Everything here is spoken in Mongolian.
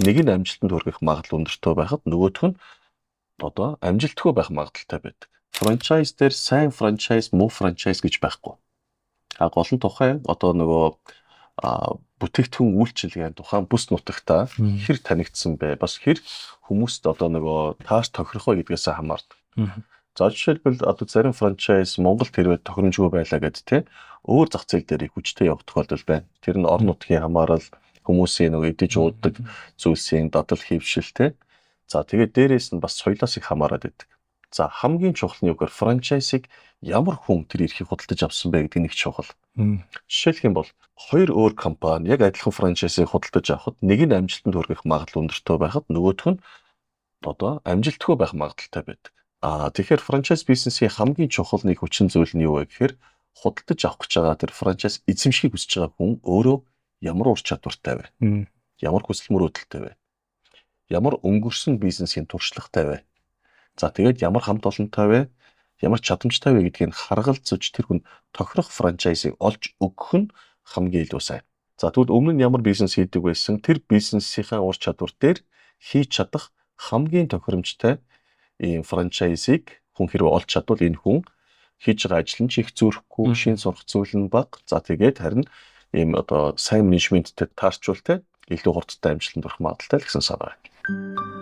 нэг нь амжилтанд хүрээх магадлал өндөртэй байхад нөгөөх нь одоо амжилтгүй байх магадaltaй байдаг. Франчайз дээр сайн франчайз, муу франчайз гэж байхгүй. Гол нь тухайн одоо нөгөө бүтээгдэхүүн үйлчилгээний тухайн бүс нутагтаа хэр танигдсан бэ? Бас хэр хүмүүст одоо нөгөө тааш тохирох вэ гэдгээс хамаардаг. За жишээлбэл одоо зарим франчайз Монголд хэрвээ тохиромжгүй байлаа гэд тэ өөр зах зээл дээр хүчтэй явах тохиолдол байна. Тэр нь орон нутгийн хамаарал, хүмүүсийн нөгөө эдэж уудаг зүйлсийн дадал хэвшил тэ. За тэгээд дээрээс нь бас соёлоос их хамаарат байдаг. За хамгийн чухал нь юу гэхээр франчайзыг ямар хүн тэр эрхийг худалдаж авсан бэ гэдэг нэг чухал. Жишээлх юм бол хоёр өөр компани яг адилхан франчайзыг худалдаж авахад нэг нь амжилтанд хүрээх магадлал өндөртэй байхад нөгөөх нь одоо амжилтгүй байх магадaltaй байдаг. Тэгэхээр франчайз бизнесийн хамгийн чухал нэг хүчин зүйл нь юу вэ гэхээр худалдаж авах гэж байгаа тэр франчайз эзэмшихийг хүсэж байгаа хүн өөрөө ямар ур чадвартай вэ? Ямар хүсэл мөрөөдөлтэй вэ? Ямар өнгөрсөн бизнесийн туршлагатай вэ? За тэгээд ямар хамт олонтой вэ? Ямар чадамжтай вэ гэдгийг харгалзаж тэр хүн тохирох франчайзыг олж өгөх нь хамгийн илүү сайн. За тэгвэл өмнө нь ямар бизнес хийдэг байсан? Тэр бизнесийнхаа ур чадвар дээр хийж чадах хамгийн тохиромжтой ийм франчайзыг хүн хэрвээ олж чадвал энэ хүн хийж байгаа ажил нь ч их зөрөхгүй, шин сурах зүйл нь бага. За тэгээд харин ийм одоо сайн менежменттэй таарчвал те илүү хурдтай амжилтанд хүрэх магадaltaй л гэсэн санаа байна.